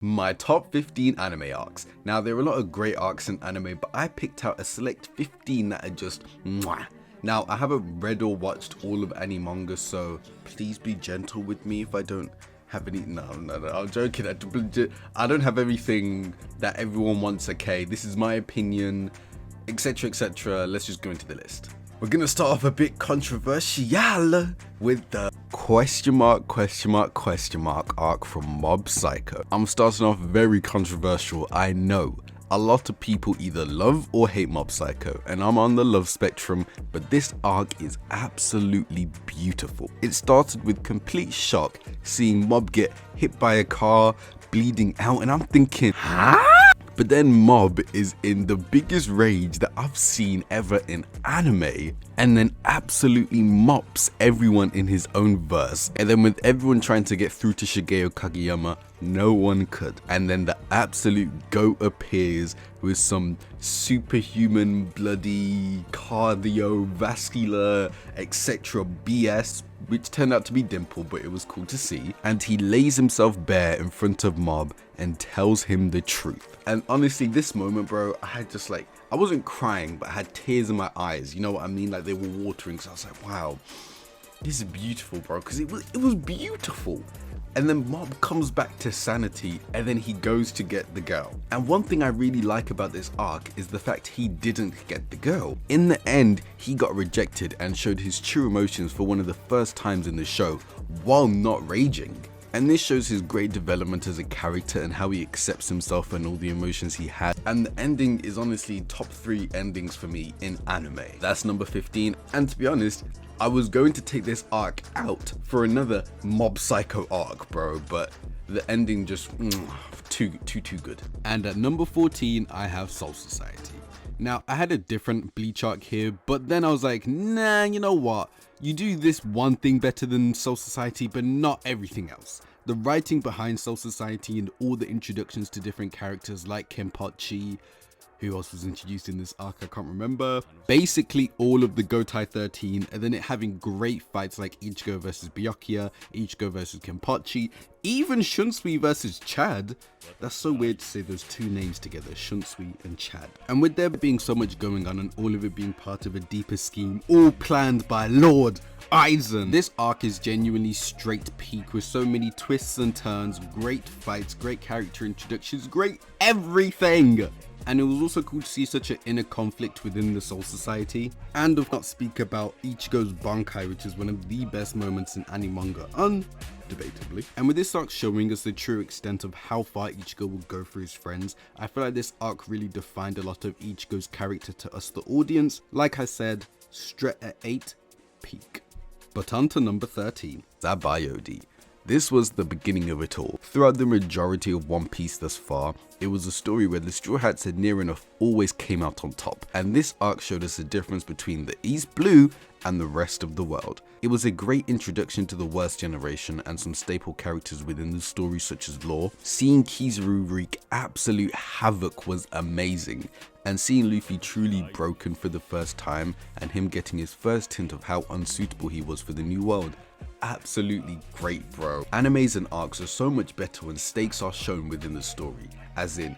My top 15 anime arcs. Now, there are a lot of great arcs in anime, but I picked out a select 15 that are just mwah. Now, I haven't read or watched all of any manga, so please be gentle with me if I don't have any. No, I'm joking. I don't have everything that everyone wants, okay? This is my opinion, etc, etc. Let's just go into the list. We're gonna start off a bit controversial with the question mark arc from Mob Psycho. I'm starting off very controversial, I know. A lot of people either love or hate Mob Psycho, and I'm on the love spectrum, but this arc is absolutely beautiful. It started with complete shock, seeing Mob get hit by a car, bleeding out, and I'm thinking, huh? But then Mob is in the biggest rage that I've seen ever in anime, and then absolutely mops everyone in his own verse. And then with everyone trying to get through to Shigeo Kageyama, no one could. And then the absolute GOAT appears with some superhuman bloody cardiovascular etc BS, which turned out to be Dimple, but it was cool to see. And he lays himself bare in front of Mob and tells him the truth. And honestly, this moment, bro, I had just like, I wasn't crying, but I had tears in my eyes. You know what I mean? Like they were watering. So I was like, wow, this is beautiful, bro. Because it was beautiful. And then Mob comes back to sanity, and then he goes to get the girl. And one thing I really like about this arc is the fact he didn't get the girl. In the end, he got rejected and showed his true emotions for one of the first times in the show, while not raging. And this shows his great development as a character and how he accepts himself and all the emotions he had. And the ending is honestly top 3 endings for me in anime. That's number 15. And to be honest, I was going to take this arc out for another Mob Psycho arc, bro, but the ending just too good. And at number 14, I have Soul Society. Now, I had a different Bleach arc here, but then I was like, nah, you know what? You do this one thing better than Soul Society, but not everything else. The writing behind Soul Society and all the introductions to different characters like Kenpachi, who else was introduced in this arc, I can't remember. Basically all of the Gotai 13, and then it having great fights like Ichigo versus Byakuya, Ichigo versus Kenpachi, even Shunsui versus Chad. That's so weird to say those two names together, Shunsui and Chad. And with there being so much going on and all of it being part of a deeper scheme, all planned by Lord Aizen, this arc is genuinely straight peak with so many twists and turns, great fights, great character introductions, great everything. And it was also cool to see such an inner conflict within the Soul Society. And of not speak about Ichigo's Bankai, which is one of the best moments in anime manga, undebatably. And with this arc showing us the true extent of how far Ichigo will go for his friends, I feel like this arc really defined a lot of Ichigo's character to us, the audience. Like I said, straight at 8, peak. But on to number 13, Zabayodi. This was the beginning of it all. Throughout the majority of One Piece thus far, it was a story where the Straw Hats had near enough always came out on top, and this arc showed us the difference between the East Blue and the rest of the world. It was a great introduction to the worst generation and some staple characters within the story such as Law. Seeing Kizaru wreak absolute havoc was amazing, and seeing Luffy truly broken for the first time and him getting his first hint of how unsuitable he was for the new world. Absolutely great, bro. Animes and arcs are so much better when stakes are shown within the story, as in,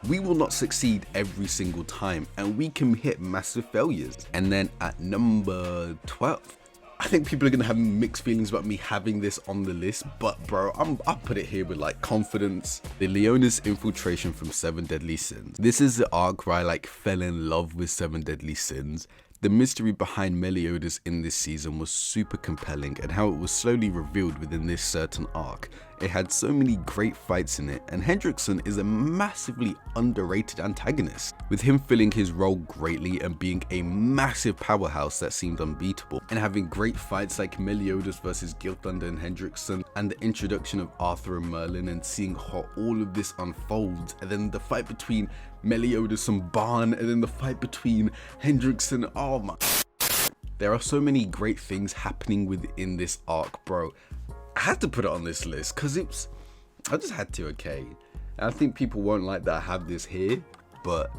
we will not succeed every single time and we can hit massive failures. And then at number 12, I think people are gonna have mixed feelings about me having this on the list, but bro, I'll put it here with like confidence. The Leona's infiltration from 7 Deadly Sins. This is the arc where I like fell in love with 7 Deadly Sins. The mystery behind Meliodas in this season was super compelling, and how it was slowly revealed within this certain arc. It had so many great fights in it, and Hendrickson is a massively underrated antagonist, with him filling his role greatly and being a massive powerhouse that seemed unbeatable, and having great fights like Meliodas versus Gilthunder and Hendrickson, and the introduction of Arthur and Merlin, and seeing how all of this unfolds, and then the fight between Meliodas and Barn, and then the fight between Hendrickson. Oh my, there are so many great things happening within this arc, bro. I had to put it on this list because I just had to, okay? And I think people won't like that I have this here, but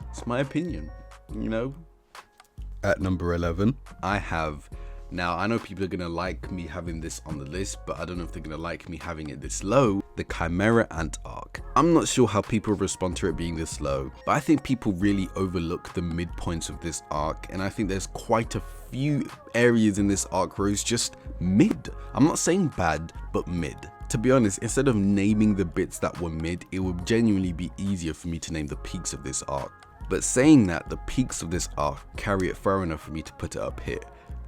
it's my opinion, you know? At number 11, I have Now, I know people are gonna like me having this on the list, but I don't know if they're gonna like me having it this low. The Chimera Ant arc. I'm not sure how people respond to it being this low, but I think people really overlook the midpoints of this arc, and I think there's quite a few areas in this arc where it's just mid. I'm not saying bad, but mid. To be honest, instead of naming the bits that were mid, it would genuinely be easier for me to name the peaks of this arc. But saying that, the peaks of this arc carry it far enough for me to put it up here,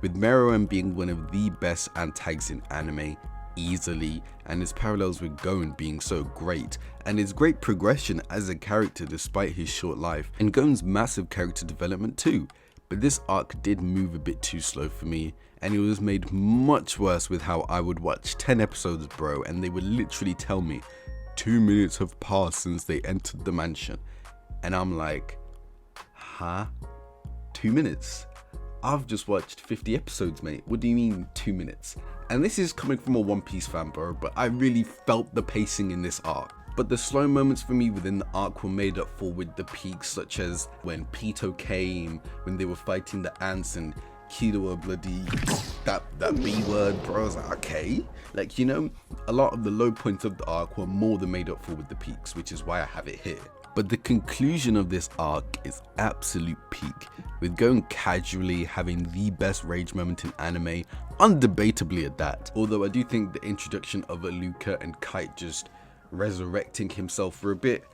with Meruem being one of the best antags in anime, easily, and his parallels with Gon being so great, and his great progression as a character despite his short life, and Gon's massive character development too. But this arc did move a bit too slow for me, and it was made much worse with how I would watch 10 episodes, bro, and they would literally tell me 2 minutes have passed since they entered the mansion, and I'm like, huh? 2 minutes? I've just watched 50 episodes, mate. What do you mean 2 minutes? And this is coming from a One Piece fan, bro, but I really felt the pacing in this arc. But the slow moments for me within the arc were made up for with the peaks, such as when Pito came, when they were fighting the ants, and Kido bloody that B word, bro. I was like, okay. Like, you know, a lot of the low points of the arc were more than made up for with the peaks, which is why I have it here. But the conclusion of this arc is absolute peak, with Gon casually having the best rage moment in anime, undebatably at that. Although I do think the introduction of Aluka and Kite just resurrecting himself for a bit,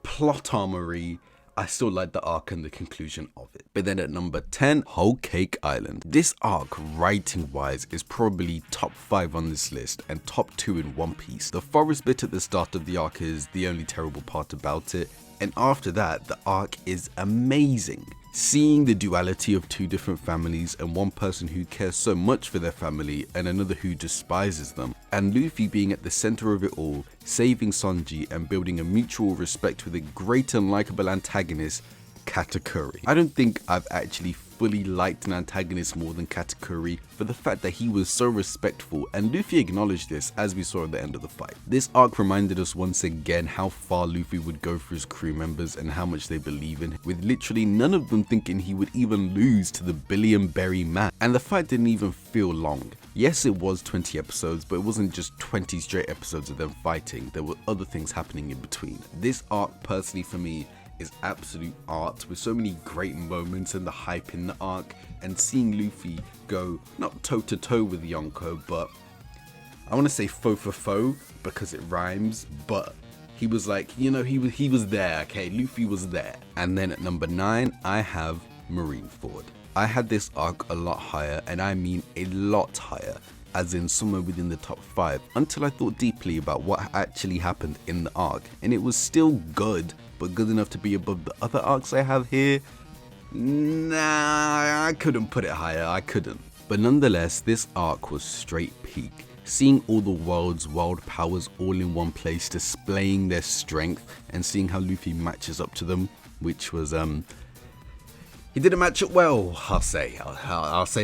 plot armory, I still like the arc and the conclusion of it. But then at number 10, Whole Cake Island. This arc, writing wise, is probably top 5 on this list and top 2 in One Piece. The forest bit at the start of the arc is the only terrible part about it, and after that, the arc is amazing. Seeing the duality of 2 different families, and one person who cares so much for their family and another who despises them, and Luffy being at the center of it all, saving Sanji and building a mutual respect with a great and likable antagonist, Katakuri. I don't think I've actually fully liked an antagonist more than Katakuri for the fact that he was so respectful, and Luffy acknowledged this as we saw at the end of the fight. This arc reminded us once again how far Luffy would go for his crew members and how much they believe in him, with literally none of them thinking he would even lose to the Billion Berry Man. And the fight didn't even feel long. Yes, it was 20 episodes, but it wasn't just 20 straight episodes of them fighting. There were other things happening in between. This arc, personally for me, is absolute art, with so many great moments and the hype in the arc, and seeing Luffy go not toe to toe with Yonko, but I want to say foe for foe because it rhymes, but he was like, you know, he was there, okay, Luffy was there. And then at number 9, I have Marineford. I had this arc a lot higher, and I mean a lot higher, as in somewhere within the top 5, until I thought deeply about what actually happened in the arc, and it was still good, but good enough to be above the other arcs I have here? Nah, I couldn't put it higher, I couldn't. But nonetheless, this arc was straight peak. Seeing all the world's wild powers all in one place displaying their strength, and seeing how Luffy matches up to them, which was he didn't match it well, I'll say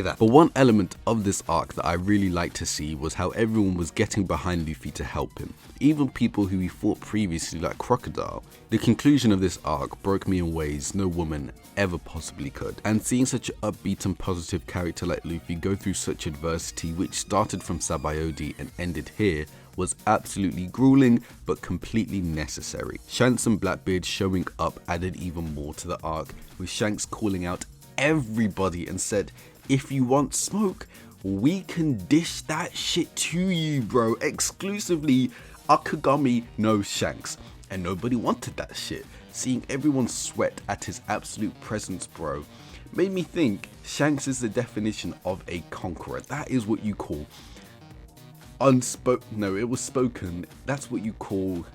that. But one element of this arc that I really liked to see was how everyone was getting behind Luffy to help him, even people who he fought previously like Crocodile. The conclusion of this arc broke me in ways no woman ever possibly could, and seeing such an upbeat and positive character like Luffy go through such adversity, which started from Sabayodi and ended here, was absolutely grueling but completely necessary. Shanks and Blackbeard showing up added even more to the arc, with Shanks calling out everybody and said, if you want smoke, we can dish that shit to you, bro. Exclusively, Akagami knows Shanks, and nobody wanted that shit. Seeing everyone sweat at his absolute presence, bro, made me think Shanks is the definition of a conqueror. That is what you call it was spoken. That's what you call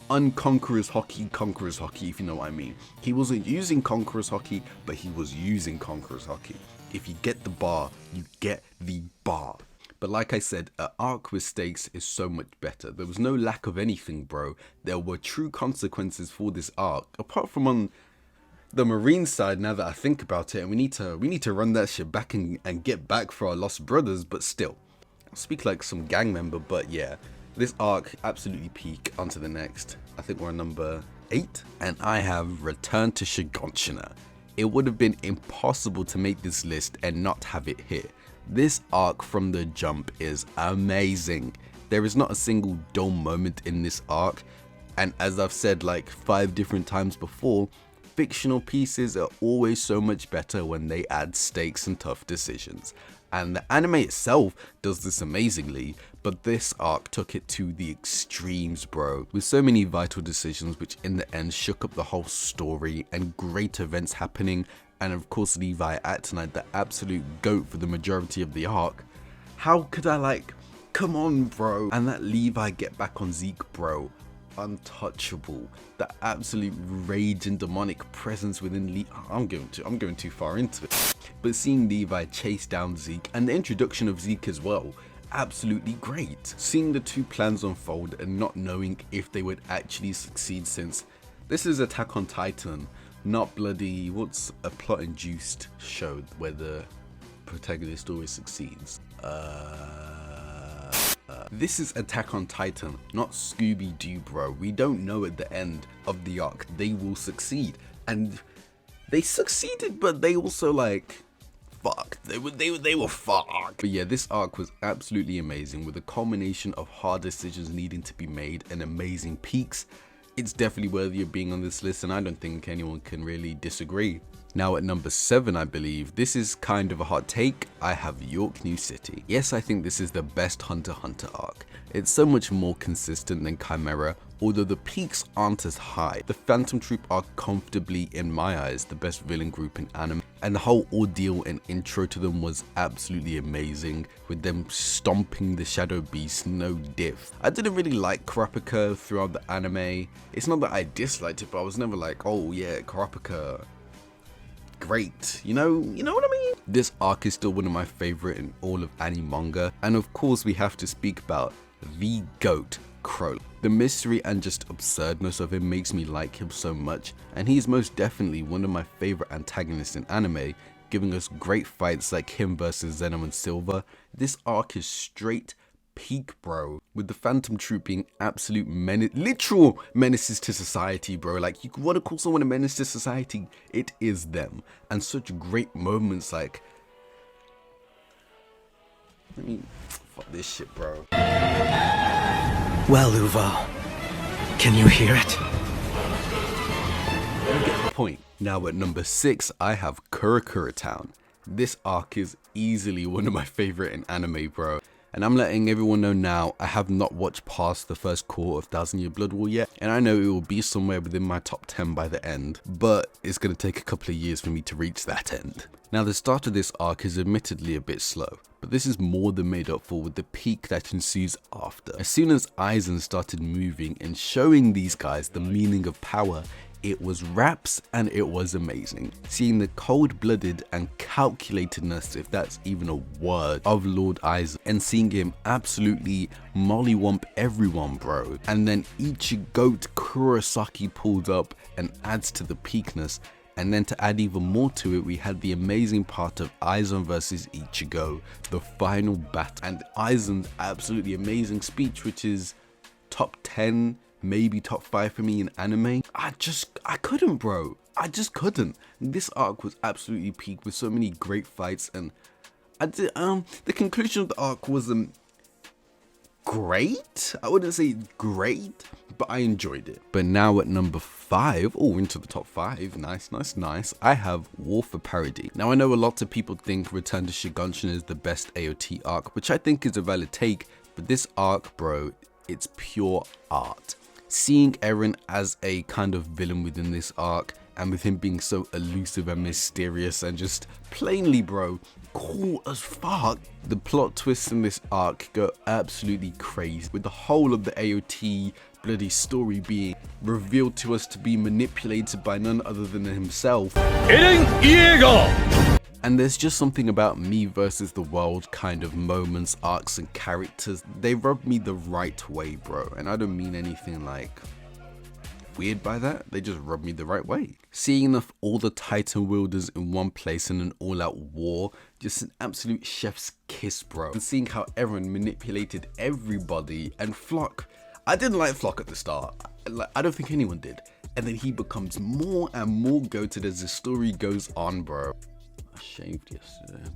unconqueror's hockey, conqueror's hockey, if you know what I mean. He wasn't using conqueror's hockey, but he was using conqueror's hockey. If you get the bar, you get the bar. But like I said, an arc with stakes is so much better. There was no lack of anything, bro. There were true consequences for this arc, apart from on the Marine side, now that I think about it, and we need to run that shit back and get back for our lost brothers, but still. I speak like some gang member, but yeah, this arc absolutely peak. Onto the next. I think we're on number 8, and I have Return to Shiganshina. it would have been impossible to make this list and not have it here. This arc from the jump is amazing. There is not a single dull moment in this arc, and as I've said like 5 different times before, fictional pieces are always so much better when they add stakes and tough decisions. And the anime itself does this amazingly, but this arc took it to the extremes, bro. With so many vital decisions which in the end shook up the whole story, and great events happening, and of course Levi acting like the absolute GOAT for the majority of the arc. How could I like, come on bro. And that Levi get back on Zeke, bro. Untouchable. The absolute rage and demonic presence within Levi. I'm going too far into it. But seeing Levi chase down Zeke and the introduction of Zeke as well, absolutely great. Seeing the two plans unfold and not knowing if they would actually succeed, since this is Attack on Titan, not bloody what's a plot induced show where the protagonist always succeeds. This is Attack on Titan, not Scooby-Doo, bro. We don't know at the end of the arc they will succeed, and they succeeded, but they also like fucked. They were fucked. But yeah, this arc was absolutely amazing, with a culmination of hard decisions needing to be made and amazing peaks. It's definitely worthy of being on this list, and I don't think anyone can really disagree. Now at number 7, I believe, this is kind of a hot take, I have York New City. Yes, I think this is the best Hunter x Hunter arc. It's so much more consistent than Chimera, although the peaks aren't as high. The Phantom Troop are comfortably, in my eyes, the best villain group in anime, and the whole ordeal and intro to them was absolutely amazing, with them stomping the Shadow Beast, no diff. I didn't really like Kurapika throughout the anime. It's not that I disliked it, but I was never like, oh yeah, Kurapika, great, you know what I mean? This arc is still one of my favorite in all of anime manga, and of course we have to speak about the GOAT, Crowley. The mystery and just absurdness of him makes me like him so much, and he is most definitely one of my favorite antagonists in anime, giving us great fights like him versus Zeno and Silver. This arc is straight peak, bro, with the Phantom Troop being absolute literal menaces to society, bro. Like, you want to call someone a menace to society, it is them. And such great moments like, I mean, fuck this shit, bro. Well, Uval, can you hear it? You get the point. Now at number 6, I have Kurakura Town. This arc is easily one of my favorite in anime, bro. And I'm letting everyone know now, I have not watched past the first quarter of 1000 Year Blood War yet, and I know it will be somewhere within my top 10 by the end, but it's going to take a couple of years for me to reach that end. Now the start of this arc is admittedly a bit slow, but this is more than made up for with the peak that ensues after. As soon as Aizen started moving and showing these guys the meaning of power, it was raps and it was amazing. Seeing the cold-blooded and calculatedness, if that's even a word, of Lord Aizen, and seeing him absolutely mollywump everyone, bro. And then Ichigo Kurosaki pulled up and adds to the peakness. And then to add even more to it, we had the amazing part of Aizen versus Ichigo, the final battle, and Aizen's absolutely amazing speech, which is top 10, maybe top 5 for me in anime. I couldn't, bro. I just couldn't. This arc was absolutely peak with so many great fights, and the conclusion of the arc wasn't great. I wouldn't say great, but I enjoyed it. But now at number 5, oh, into the top 5, nice. I have War for Parody. Now I know a lot of people think Return to Shiganshin is the best AOT arc, which I think is a valid take, but this arc, bro, it's pure art. Seeing Eren as a kind of villain within this arc, and with him being so elusive and mysterious and just plainly, bro, cool as fuck. The plot twists in this arc go absolutely crazy, with the whole of the AOT bloody story being revealed to us to be manipulated by none other than himself. Eren Yeager! And there's just something about me versus the world kind of moments, arcs and characters. They rub me the right way, bro. And I don't mean anything like weird by that. They just rub me the right way. Seeing all the Titan wielders in one place in an all-out war, just an absolute chef's kiss, bro. And seeing how Eren manipulated everybody, and Flock. I didn't like Flock at the start. I don't think anyone did. and then he becomes more and more goated as the story goes on, bro. I shaved yesterday.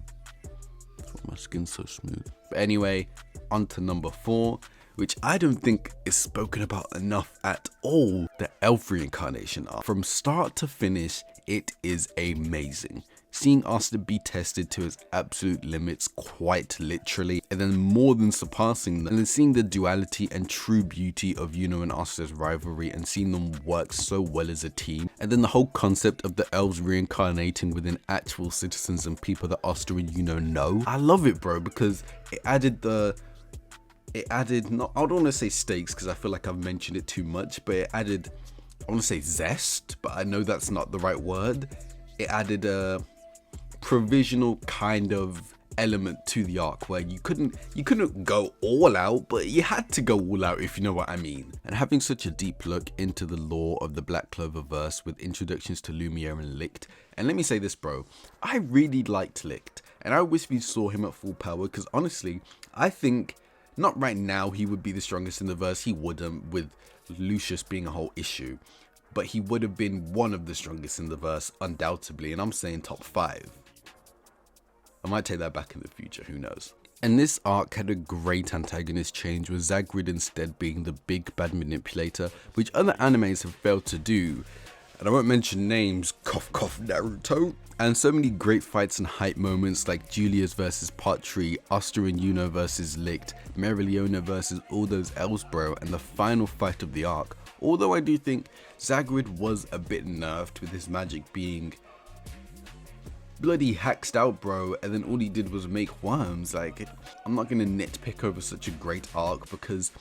That's why my skin's so smooth. But anyway, on to number 4, which I don't think is spoken about enough at all. The elf reincarnation arc. From start to finish, it is amazing. Seeing Asta be tested to his absolute limits, quite literally, and then more than surpassing them, and then seeing the duality and true beauty of Yuno and Asta's rivalry, and seeing them work so well as a team, and then the whole concept of the elves reincarnating within actual citizens and people that Asta and Yuno know. I love it, bro, because it added, not, I don't want to say stakes because I feel like I've mentioned it too much, but it added, I want to say zest, but I know that's not the right word. It added a provisional kind of element to the arc where you couldn't go all out, but you had to go all out, if you know what I mean. And having such a deep look into the lore of the Black Clover verse with introductions to Lumiere and Licht. And let me say this, bro, I really liked Licht, and I wish we saw him at full power, because honestly, I think not right now he would be the strongest in the verse. He wouldn't, with Lucius being a whole issue, but he would have been one of the strongest in the verse undoubtedly, and I'm saying top 5. I might take that back in the future, who knows. And this arc had a great antagonist change, with Zagrid instead being the big bad manipulator, which other animes have failed to do. And I won't mention names, cough cough Naruto. And so many great fights and hype moments like Julius versus Patry, Asta and Yuno versus Licht, Meriliona versus all those elves, bro, and the final fight of the arc. Although I do think Zagrid was a bit nerfed with his magic being bloody hacked out, bro, and then all he did was make worms. Like, I'm not gonna nitpick over such a great arc because,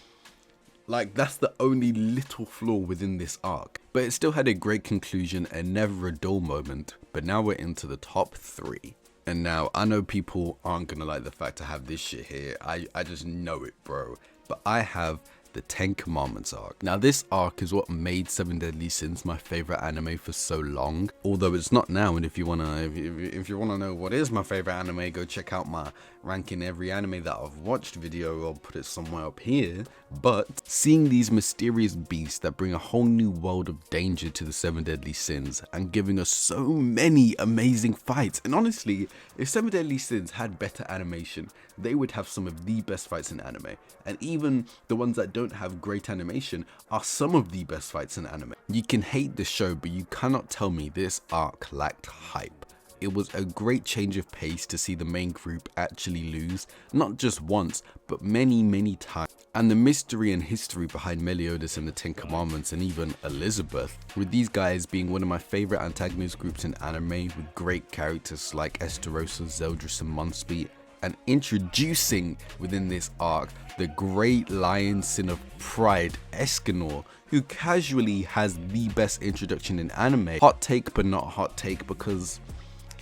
like, that's the only little flaw within this arc. But it still had a great conclusion and never a dull moment. But now we're into the top 3. And now, I know people aren't gonna like the fact I have this shit here. I just know it, bro. But I have the 10 Commandments arc. Now this arc is what made 7 Deadly Sins my favorite anime for so long, although it's not now. And if you wanna know what is my favorite anime, go check out my ranking every anime that I've watched video. I'll put it somewhere up here. But seeing these mysterious beasts that bring a whole new world of danger to the 7 Deadly Sins and giving us so many amazing fights. And honestly, if 7 Deadly Sins had better animation, they would have some of the best fights in anime. And even the ones that don't have great animation are some of the best fights in anime. You can hate the show, but you cannot tell me this arc lacked hype. It was a great change of pace to see the main group actually lose, not just once, but many times. And the mystery and history behind Meliodas and the 10 Commandments, and even Elizabeth, with these guys being one of my favorite antagonist groups in anime, with great characters like Esterosa, Zeldris and Munspeet, and introducing within this arc the great lion sin of pride, Escanor, who casually has the best introduction in anime. Hot take, but not hot take, because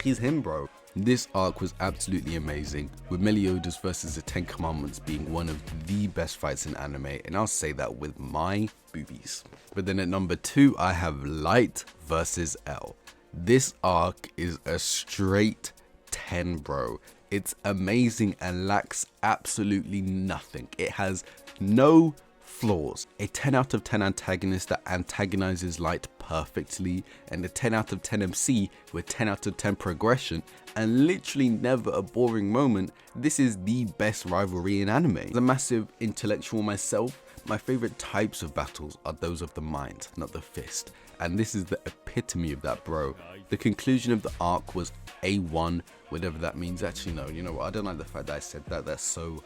he's him, bro. This arc was absolutely amazing, with Meliodas versus the 10 Commandments being one of the best fights in anime, and I'll say that with my boobies. But then at number 2, I have Light versus L. This arc is a straight 10, bro. It's amazing and lacks absolutely nothing. It has no flaws. A 10 out of 10 antagonist that antagonizes Light perfectly, and a 10 out of 10 MC with 10 out of 10 progression, and literally never a boring moment. This is the best rivalry in anime. As a massive intellectual myself, my favorite types of battles are those of the mind, not the fist. And this is the epitome of that, bro. The conclusion of the arc was A1, whatever that means. Actually, no, you know what? I don't like the fact that I said that. That's so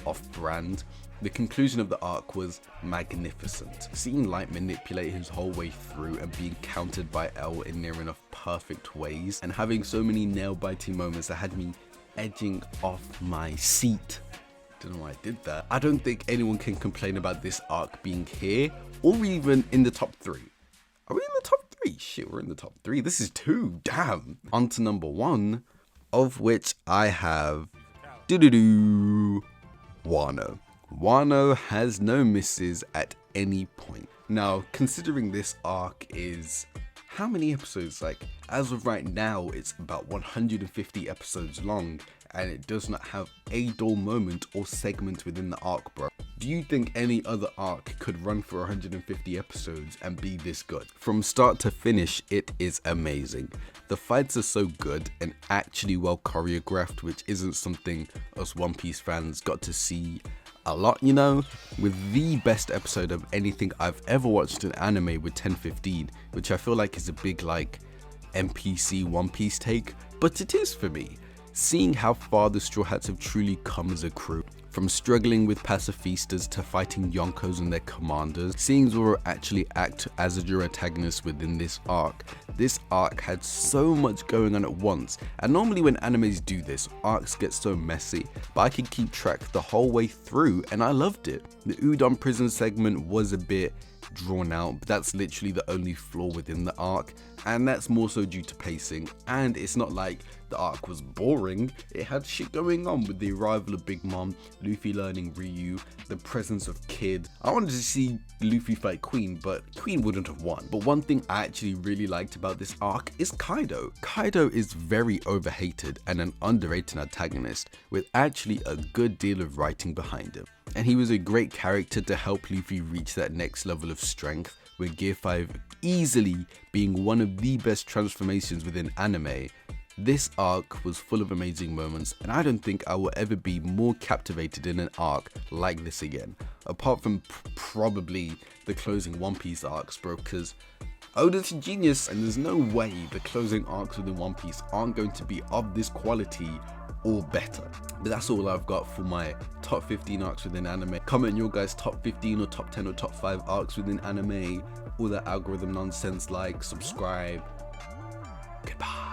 off-brand. The conclusion of the arc was magnificent. Seeing Light manipulate his whole way through and being countered by L in near enough perfect ways, and having so many nail-biting moments that had me edging off my seat. Don't know why I did that. I don't think anyone can complain about this arc being here, or even in the top 3. Are we in the top 3? Shit, we're in the top 3. This is 2, damn. On to number 1, of which I have Wano. Wano has no misses at any point. Now, considering this arc is how many episodes? Like, as of right now, it's about 150 episodes long, and it does not have a dull moment or segment within the arc, bro. Do you think any other arc could run for 150 episodes and be this good? From start to finish, it is amazing. The fights are so good and actually well choreographed, which isn't something us One Piece fans got to see a lot, you know? With the best episode of anything I've ever watched in anime with 10:15, which I feel like is a big like NPC One Piece take, but it is for me. Seeing how far the Straw Hats have truly come as a crew, from struggling with pacifistas to fighting Yonkos and their commanders, seeing Zoro actually act as a antagonist within this arc. This arc had so much going on at once, and normally when animes do this, arcs get so messy, but I could keep track the whole way through and I loved it. The Udon prison segment was a bit drawn out, but that's literally the only flaw within the arc, and that's more so due to pacing. And it's not like the arc was boring, it had shit going on with the arrival of Big Mom, Luffy learning Ryu, the presence of Kid. I wanted to see Luffy fight Queen, but Queen wouldn't have won. But one thing I actually really liked about this arc is Kaido. Kaido is very overhated and an underrated antagonist, with actually a good deal of writing behind him. And he was a great character to help Luffy reach that next level of strength, with Gear 5 easily being one of the best transformations within anime. This arc was full of amazing moments, and I don't think I will ever be more captivated in an arc like this again, apart from probably the closing One Piece arcs, bro, because Oda's a genius, and there's no way the closing arcs within One Piece aren't going to be of this quality or better. But that's all I've got for my top 15 arcs within anime. Comment your guys' top 15 or top 10 or top 5 arcs within anime, all that algorithm nonsense. Like, subscribe. Goodbye.